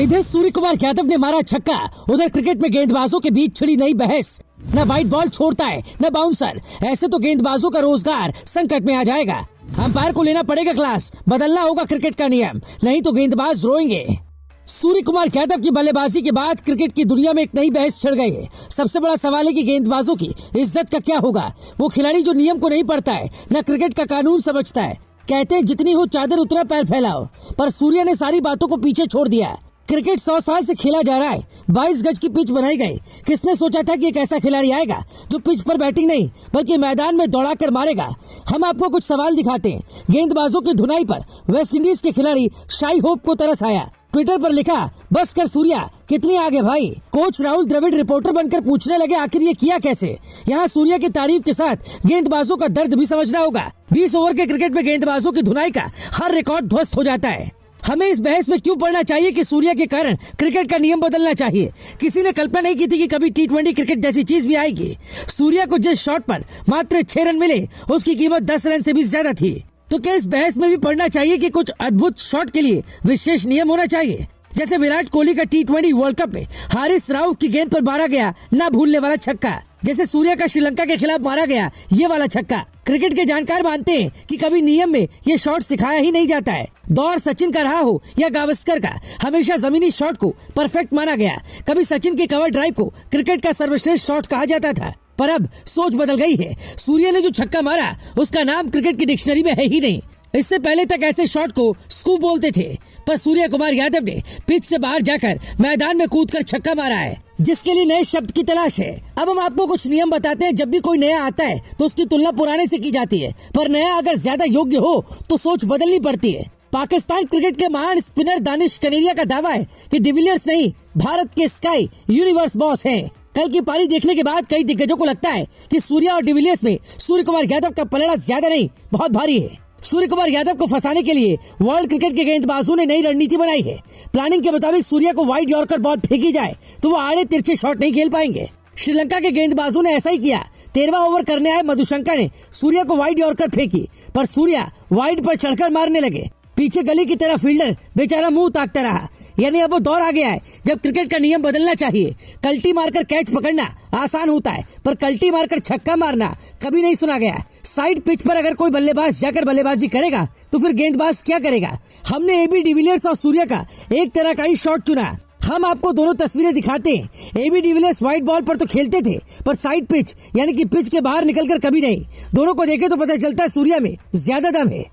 इधर सूर्य कुमार यादव ने मारा छक्का, उधर क्रिकेट में गेंदबाजों के बीच छिड़ी नई बहस। न व्हाइट बॉल छोड़ता है न बाउंसर, ऐसे तो गेंदबाजों का रोजगार संकट में आ जाएगा। अंपायर को लेना पड़ेगा क्लास, बदलना होगा क्रिकेट का नियम, नहीं तो गेंदबाज रोएंगे। सूर्य कुमार यादव की बल्लेबाजी के बाद क्रिकेट की दुनिया में एक नई बहस छिड़ गई है। सबसे बड़ा सवाल है कि गेंदबाजों की इज्जत का क्या होगा। वो खिलाड़ी जो नियम को नहीं पढ़ता है, न क्रिकेट का कानून समझता है। कहते हैं जितनी हो चादर उतना पैर फैलाओ, पर सूर्य ने सारी बातों को पीछे छोड़ दिया। क्रिकेट 100 साल से खेला जा रहा है, 22 गज की पिच बनाई गई। किसने सोचा था कि एक ऐसा खिलाड़ी आएगा जो पिच पर बैटिंग नहीं बल्कि मैदान में दौड़ा कर मारेगा। हम आपको कुछ सवाल दिखाते हैं। गेंदबाजों की धुनाई पर वेस्ट इंडीज के खिलाड़ी शाई होप को तरस आया। ट्विटर पर लिखा, बस कर सूर्या, कितनी आगे भाई। कोच राहुल द्रविड़ रिपोर्टर बनकर पूछने लगे आखिर ये किया कैसे। यहाँ सूर्या की तारीफ के साथ गेंदबाजों का दर्द भी समझना होगा। 20 ओवर के क्रिकेट में गेंदबाजों की धुनाई का हर रिकॉर्ड ध्वस्त हो जाता है। हमें इस बहस में क्यों पढ़ना चाहिए कि सूर्या के कारण क्रिकेट का नियम बदलना चाहिए। किसी ने कल्पना नहीं की थी कि कभी T20 क्रिकेट जैसी चीज भी आएगी। सूर्या को जिस शॉट पर मात्र 6 रन मिले, उसकी कीमत 10 रन से भी ज्यादा थी। तो क्या इस बहस में भी पढ़ना चाहिए कि कुछ अद्भुत शॉट के लिए विशेष नियम होना चाहिए। जैसे विराट कोहली का T20 वर्ल्ड कप में हारिस राउफ की गेंद पर मारा गया ना भूलने वाला छक्का, जैसे सूर्या का श्रीलंका के खिलाफ मारा गया ये वाला छक्का। क्रिकेट के जानकार मानते हैं कि कभी नियम में ये शॉट सिखाया ही नहीं जाता है। दौर सचिन का रहा हो या गावस्कर का, हमेशा जमीनी शॉट को परफेक्ट माना गया। कभी सचिन के कवर ड्राइव को क्रिकेट का सर्वश्रेष्ठ शॉट कहा जाता था, पर अब सोच बदल गई है। सूर्य ने जो छक्का मारा उसका नाम क्रिकेट की डिक्शनरी में है ही नहीं। इससे पहले तक ऐसे शॉट को स्कूप बोलते थे, पर सूर्य कुमार यादव ने पिच से बाहर जाकर मैदान में कूदकर छक्का मारा है, जिसके लिए नए शब्द की तलाश है। अब हम आपको कुछ नियम बताते हैं। जब भी कोई नया आता है तो उसकी तुलना पुराने से की जाती है, पर नया अगर ज्यादा योग्य हो तो सोच बदलनी पड़ती है। पाकिस्तान क्रिकेट के महान स्पिनर दानिश कनेरिया का दावा है कि डिविलियर्स नहीं, भारत के स्काई यूनिवर्स बॉस हैं। कल की पारी देखने के बाद कई दिग्गजों को लगता है कि सूर्या और डिविलियर्स में सूर्य कुमार यादव का पलड़ा ज्यादा नहीं बहुत भारी है। सूर्य कुमार यादव को फंसाने के लिए वर्ल्ड क्रिकेट के गेंदबाजों ने नई रणनीति बनाई है। प्लानिंग के मुताबिक सूर्या को वाइड यॉर्कर बॉल फेंकी जाए तो वो आड़े तिरछे शॉट नहीं खेल पाएंगे। श्रीलंका के गेंदबाजों ने ऐसा ही किया। 13वां ओवर करने आए मधुशंका ने सूर्या को वाइड यॉर्कर फेंकी, पर सूर्या वाइड पर चढ़कर मारने लगे। पीछे गली की तरह फील्डर बेचारा मुंह ताकता रहा। यानी अब वो दौर आ गया है जब क्रिकेट का नियम बदलना चाहिए। कल्टी मारकर कैच पकड़ना आसान होता है, पर कल्टी मारकर छक्का मारना कभी नहीं सुना गया। साइड पिच पर अगर कोई बल्लेबाज जाकर बल्लेबाजी करेगा तो फिर गेंदबाज क्या करेगा। हमने AB डिविलियर्स और सूर्या का एक तरह का ही शॉट चुना। हम आपको दोनों तस्वीरें दिखाते हैं। AB डिविलियर्स व्हाइट बॉल पर तो खेलते थे, पर साइड पिच यानी कि पिच के बाहर निकलकर कभी नहीं। दोनों को देखे तो पता चलता है सूर्या में ज्यादा दम है।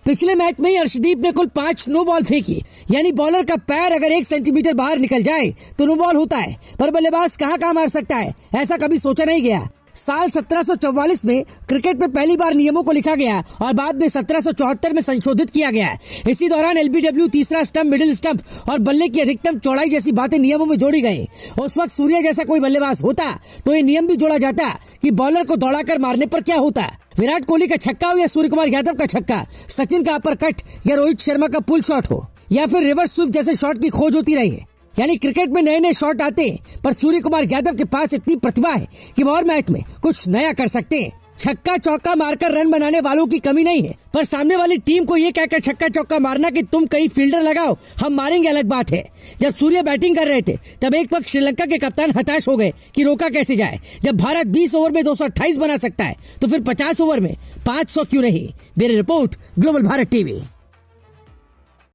पिछले मैच में ही अर्शदीप ने कुल 5 नो बॉल फेंकी, यानी बॉलर का पैर अगर 1 सेंटीमीटर बाहर निकल जाए तो नो बॉल होता है, पर बल्लेबाज कहाँ मार सकता है ऐसा कभी सोचा नहीं गया। साल 1744 में क्रिकेट में पहली बार नियमों को लिखा गया और बाद में 1774 में संशोधित किया गया। इसी दौरान LBW, तीसरा स्टंप, मिडिल स्टंप और बल्ले की अधिकतम चौड़ाई जैसी बातें नियमों में जोड़ी गई। उस वक्त सूर्य जैसा कोई बल्लेबाज होता तो ये नियम भी जोड़ा जाता कि बॉलर को दौड़ाकर मारने पर क्या होता। विराट कोहली का छक्का हो या सूर्य कुमार यादव का छक्का, सचिन का अपर कट या रोहित शर्मा का पुल शॉट हो या फिर रिवर्स स्वीप जैसे शॉट की खोज होती रही है। यानी क्रिकेट में नए नए शॉट आते हैं, पर सूर्य कुमार यादव के पास इतनी प्रतिभा है कि वो हर मैच में कुछ नया कर सकते हैं। छक्का चौका मारकर रन बनाने वालों की कमी नहीं है, पर सामने वाली टीम को ये कहकर छक्का चौका मारना कि तुम कहीं फील्डर लगाओ, हम मारेंगे, अलग बात है। जब सूर्य बैटिंग कर रहे थे तब एक पक्ष श्रीलंका के कप्तान हताश हो गए कि रोका कैसे जाए। जब भारत 20 ओवर में 228 बना सकता है तो फिर 50 ओवर में 500 क्यों नहीं। Bureau report, global Bharat TV.